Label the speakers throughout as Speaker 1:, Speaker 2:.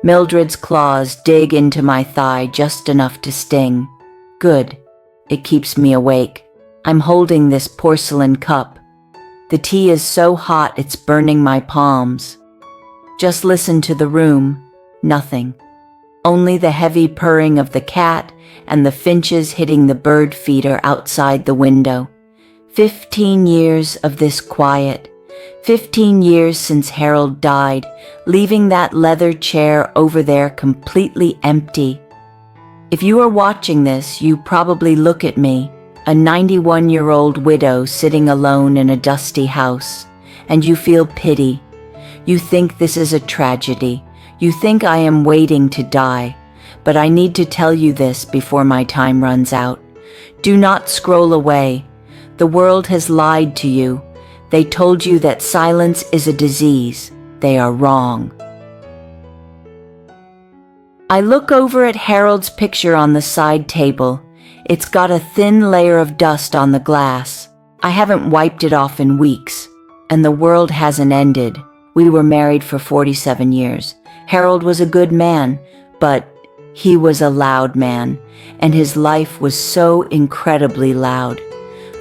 Speaker 1: Mildred's claws dig into my thigh just enough to sting. Good. It keeps me awake. I'm holding this porcelain cup. The tea is so hot it's burning my palms. Just listen to the room. Nothing. Only the heavy purring of the cat and the finches hitting the bird feeder outside the window. 15 years of this quiet. 15 years since Harold died, leaving that leather chair over there completely empty. If you are watching this, you probably look at me, a 91-year-old widow sitting alone in a dusty house, and you feel pity. You think this is a tragedy. You think I am waiting to die. But I need to tell you this before my time runs out. Do not scroll away. The world has lied to you. They told you that silence is a disease. They are wrong. I look over at Harold's picture on the side table. It's got a thin layer of dust on the glass. I haven't wiped it off in weeks. And the world hasn't ended. We were married for 47 years. Harold was a good man, but he was a loud man, and his life was so incredibly loud.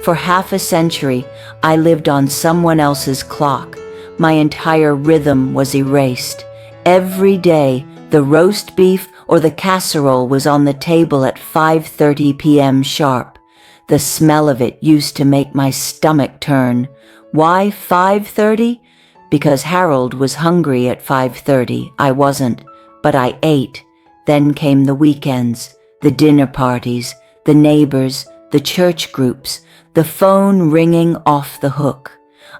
Speaker 1: For half a century, I lived on someone else's clock. My entire rhythm was erased. Every day, the roast beef or the casserole was on the table at 5:30 p.m. sharp. The smell of it used to make my stomach turn. Why 5:30? Because Harold was hungry at 5:30. I wasn't, but I ate. Then came the weekends, the dinner parties, the neighbors, the church groups, the phone ringing off the hook.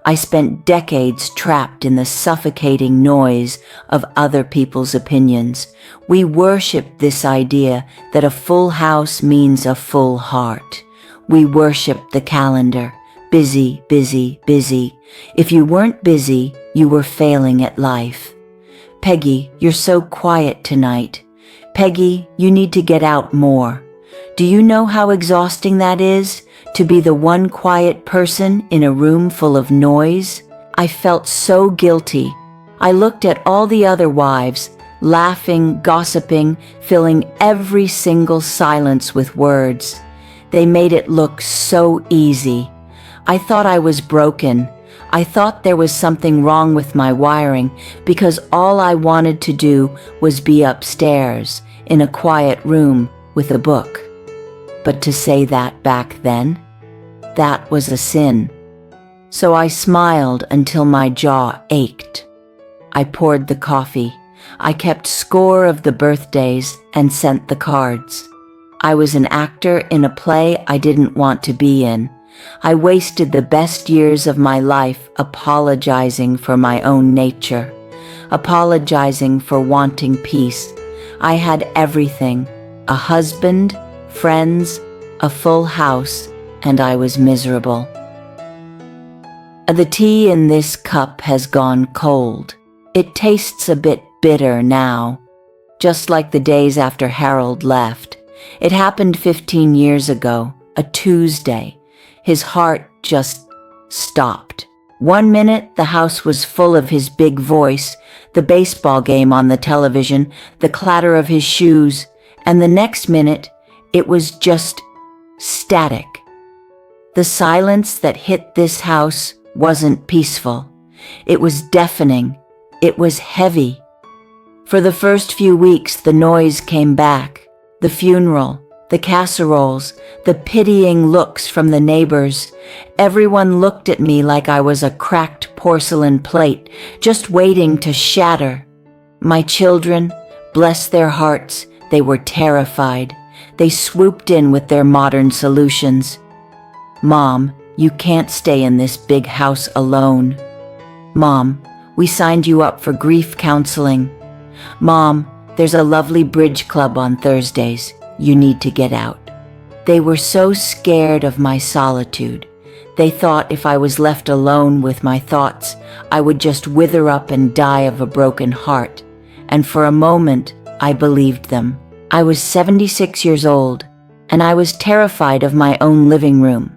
Speaker 1: I spent decades trapped in the suffocating noise of other people's opinions. We worshiped this idea that a full house means a full heart. We worshiped the calendar. Busy, busy, busy. If you weren't busy, you were failing at life. Peggy, you're so quiet tonight. Peggy, you need to get out more. Do you know how exhausting that is? To be the one quiet person in a room full of noise? I felt so guilty. I looked at all the other wives, laughing, gossiping, filling every single silence with words. They made it look so easy. I thought I was broken. I thought there was something wrong with my wiring because all I wanted to do was be upstairs in a quiet room with a book. But to say that back then, that was a sin. So I smiled until my jaw ached. I poured the coffee. I kept score of the birthdays and sent the cards. I was an actor in a play I didn't want to be in. I wasted the best years of my life apologizing for my own nature, apologizing for wanting peace. I had everything, a husband, friends, a full house, and I was miserable. The tea in this cup has gone cold. It tastes a bit bitter now, just like the days after Harold left. It happened 15 years ago, a Tuesday. His heart just stopped. 1 minute, the house was full of his big voice, the baseball game on the television, the clatter of his shoes, and the next minute, it was just static. The silence that hit this house wasn't peaceful. It was deafening. It was heavy. For the first few weeks, the noise came back. The funeral, the casseroles, the pitying looks from the neighbors. Everyone looked at me like I was a cracked porcelain plate, just waiting to shatter. My children, bless their hearts, they were terrified. They swooped in with their modern solutions. Mom, you can't stay in this big house alone. Mom, we signed you up for grief counseling. Mom, there's a lovely bridge club on Thursdays. You need to get out. They were so scared of my solitude. They thought if I was left alone with my thoughts, I would just wither up and die of a broken heart. And for a moment, I believed them. I was 76 years old, and I was terrified of my own living room.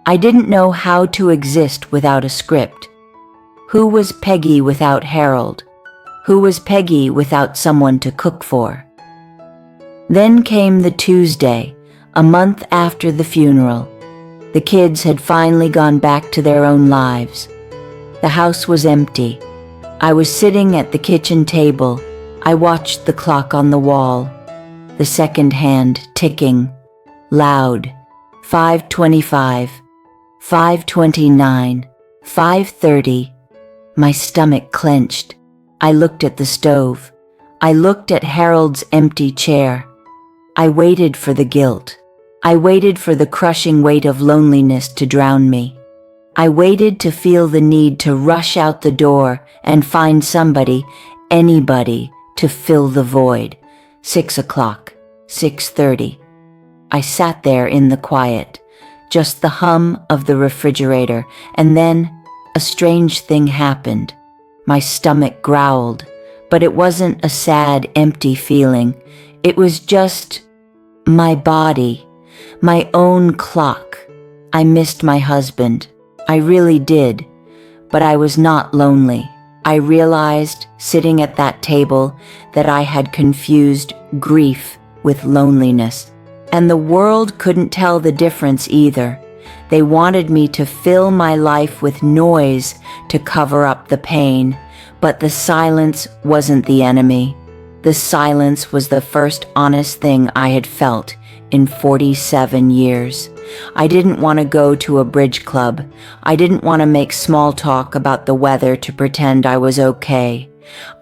Speaker 1: I didn't know how to exist without a script. Who was Peggy without Harold? Who was Peggy without someone to cook for? Then came the Tuesday, a month after the funeral. The kids had finally gone back to their own lives. The house was empty. I was sitting at the kitchen table. I watched the clock on the wall, the second hand ticking, loud. 5:25, 5:29, 5:30. My stomach clenched. I looked at the stove. I looked at Harold's empty chair. I waited for the guilt. I waited for the crushing weight of loneliness to drown me. I waited to feel the need to rush out the door and find somebody, anybody, to fill the void. 6 o'clock, 6:30. I sat there in the quiet, just the hum of the refrigerator, and then a strange thing happened. My stomach growled, but it wasn't a sad, empty feeling. It was just my body, my own clock. I missed my husband. I really did, but I was not lonely. I realized, sitting at that table, that I had confused grief with loneliness. And the world couldn't tell the difference either. They wanted me to fill my life with noise to cover up the pain, but the silence wasn't the enemy. The silence was the first honest thing I had felt in 47 years. I didn't want to go to a bridge club. I didn't want to make small talk about the weather to pretend I was okay.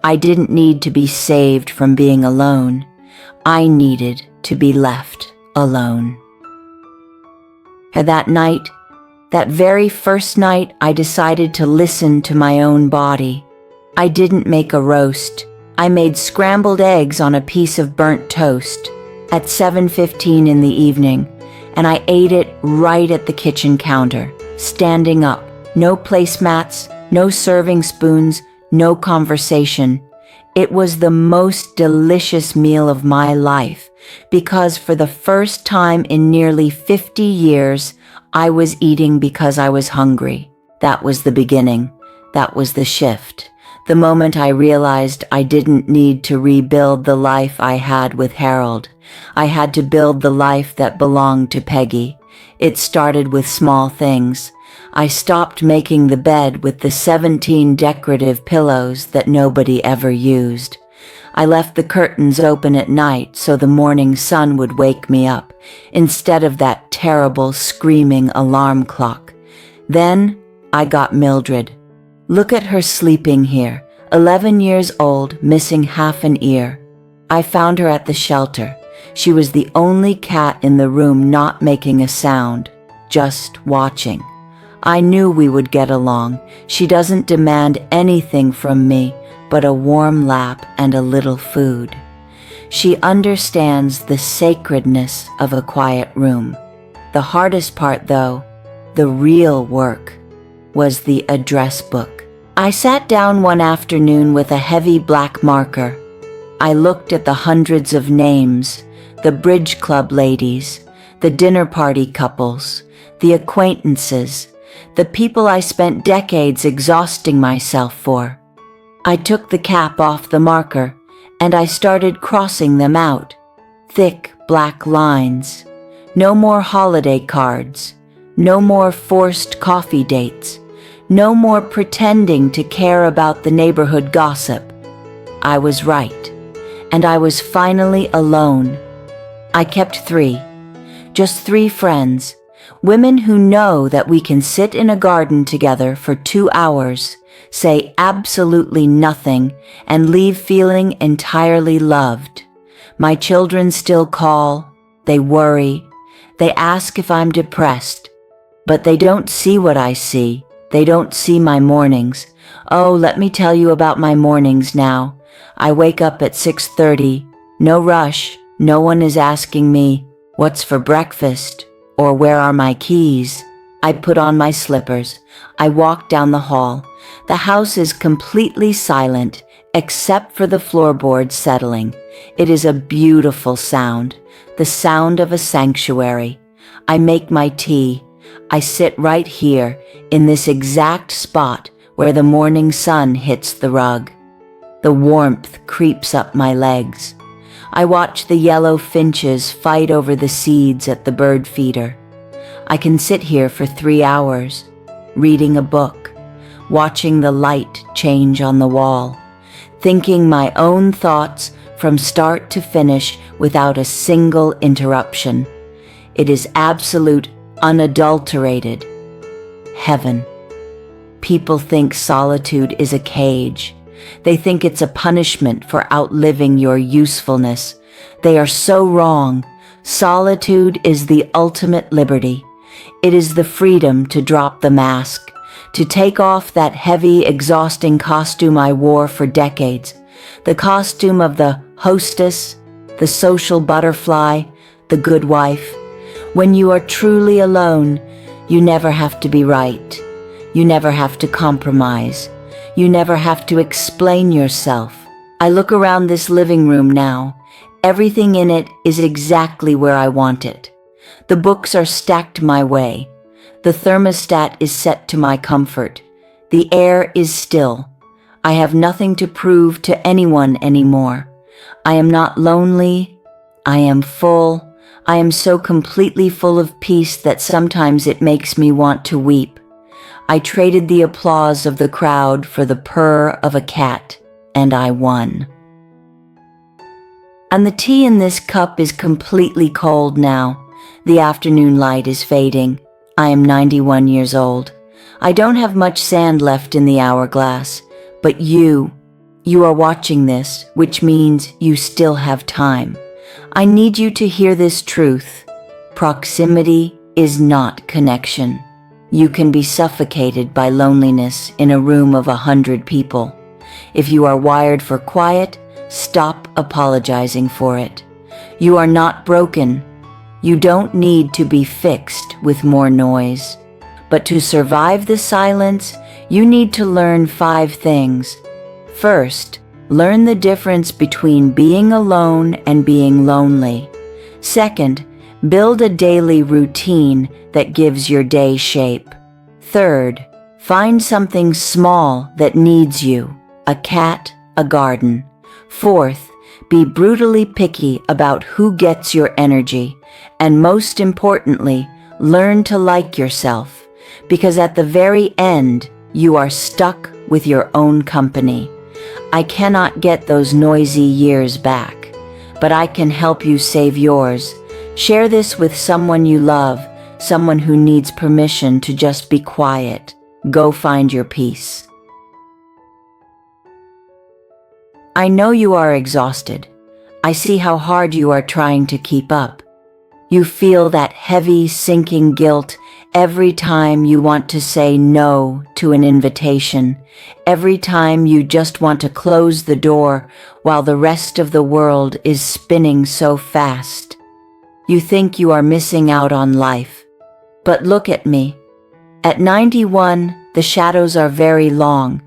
Speaker 1: I didn't need to be saved from being alone. I needed to be left alone. And that night, that very first night, I decided to listen to my own body. I didn't make a roast. I made scrambled eggs on a piece of burnt toast at 7:15 in the evening, and I ate it right at the kitchen counter, standing up. No placemats, no serving spoons, no conversation. It was the most delicious meal of my life, because for the first time in nearly 50 years, I was eating because I was hungry. That was the beginning. That was the shift. The moment I realized I didn't need to rebuild the life I had with Harold. I had to build the life that belonged to Peggy. It started with small things. I stopped making the bed with the 17 decorative pillows that nobody ever used. I left the curtains open at night so the morning sun would wake me up, instead of that terrible screaming alarm clock. Then I got Mildred. Look at her sleeping here, 11 years old, missing half an ear. I found her at the shelter. She was the only cat in the room not making a sound, just watching. I knew we would get along. She doesn't demand anything from me but a warm lap and a little food. She understands the sacredness of a quiet room. The hardest part, though, the real work, was the address book. I sat down one afternoon with a heavy black marker. I looked at the hundreds of names, the bridge club ladies, the dinner party couples, the acquaintances, the people I spent decades exhausting myself for. I took the cap off the marker, and I started crossing them out. Thick black lines. No more holiday cards. No more forced coffee dates. No more pretending to care about the neighborhood gossip. I was right, and I was finally alone. I kept 3. Just 3 friends. Women who know that we can sit in a garden together for 2 hours, say absolutely nothing, and leave feeling entirely loved. My children still call, they worry, they ask if I'm depressed, but they don't see what I see. They don't see my mornings. Oh, let me tell you about my mornings now. I wake up at 6:30, no rush, no one is asking me, what's for breakfast? Or where are my keys? I put on my slippers. I walk down the hall. The house is completely silent, except for the floorboards settling. It is a beautiful sound, the sound of a sanctuary. I make my tea. I sit right here, in this exact spot where the morning sun hits the rug. The warmth creeps up my legs. I watch the yellow finches fight over the seeds at the bird feeder. I can sit here for 3 hours, reading a book, watching the light change on the wall, thinking my own thoughts from start to finish without a single interruption. It is absolute, unadulterated heaven. People think solitude is a cage. They think it's a punishment for outliving your usefulness. They are so wrong. Solitude is the ultimate liberty. It is the freedom to drop the mask, to take off that heavy, exhausting costume I wore for decades, the costume of the hostess, the social butterfly, the good wife. When you are truly alone, you never have to be right. You never have to compromise. You never have to explain yourself. I look around this living room now. Everything in it is exactly where I want it. The books are stacked my way. The thermostat is set to my comfort. The air is still. I have nothing to prove to anyone anymore. I am not lonely. I am full. I am so completely full of peace that sometimes it makes me want to weep. I traded the applause of the crowd for the purr of a cat, and I won. And the tea in this cup is completely cold now. The afternoon light is fading. I am 91 years old. I don't have much sand left in the hourglass, but you are watching this, which means you still have time. I need you to hear this truth. Proximity is not connection. You can be suffocated by loneliness in a room of 100 people. If you are wired for quiet, stop apologizing for it. You are not broken. You don't need to be fixed with more noise. But to survive the silence, you need to learn 5 things. First, learn the difference between being alone and being lonely. Second, build a daily routine that gives your day shape. Third, find something small that needs you, a cat, a garden. Fourth, be brutally picky about who gets your energy. And most importantly, learn to like yourself, because at the very end, you are stuck with your own company. I cannot get those noisy years back, but I can help you save yours. Share this with someone you love, someone who needs permission to just be quiet. Go find your peace. I know you are exhausted. I see how hard you are trying to keep up. You feel that heavy, sinking guilt every time you want to say no to an invitation, every time you just want to close the door while the rest of the world is spinning so fast. You think you are missing out on life. But look at me. At 91, the shadows are very long,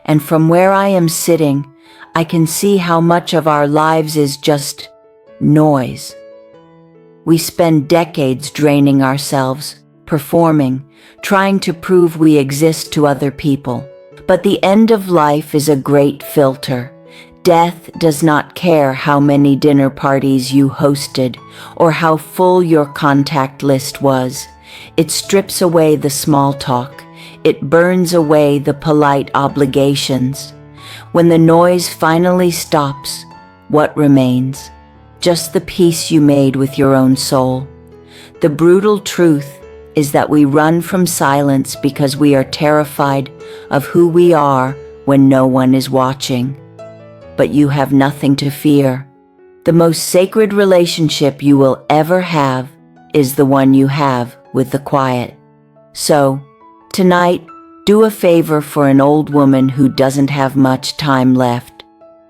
Speaker 1: and from where I am sitting, I can see how much of our lives is just noise. We spend decades draining ourselves, performing, trying to prove we exist to other people. But the end of life is a great filter. Death does not care how many dinner parties you hosted or how full your contact list was. It strips away the small talk. It burns away the polite obligations. When the noise finally stops, what remains? Just the peace you made with your own soul. The brutal truth is that we run from silence because we are terrified of who we are when no one is watching. But you have nothing to fear. The most sacred relationship you will ever have is the one you have with the quiet. So, tonight, do a favor for an old woman who doesn't have much time left.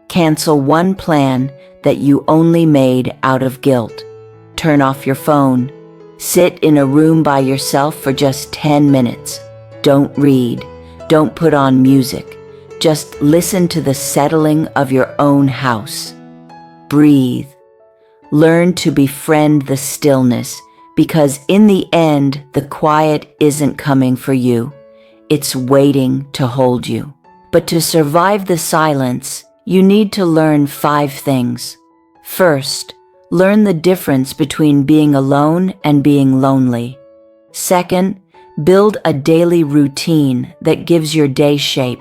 Speaker 1: Cancel one plan that you only made out of guilt. Turn off your phone. Sit in a room by yourself for just 10 minutes. Don't read. Don't put on music. Just listen to the settling of your own house. Breathe. Learn to befriend the stillness, because in the end, the quiet isn't coming for you. It's waiting to hold you. But to survive the silence, You need to learn 5 things. First, learn the difference between being alone and being lonely. Second, build a daily routine that gives your day shape.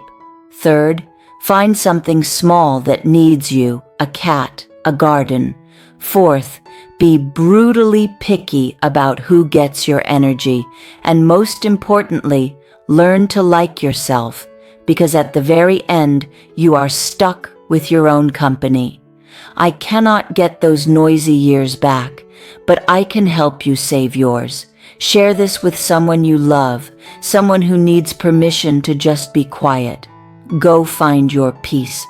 Speaker 1: Third, find something small that needs you, a cat, a garden. Fourth, be brutally picky about who gets your energy. And most importantly, learn to like yourself, because at the very end, you are stuck with your own company. I cannot get those noisy years back, but I can help you save yours. Share this with someone you love, someone who needs permission to just be quiet. Go find your peace.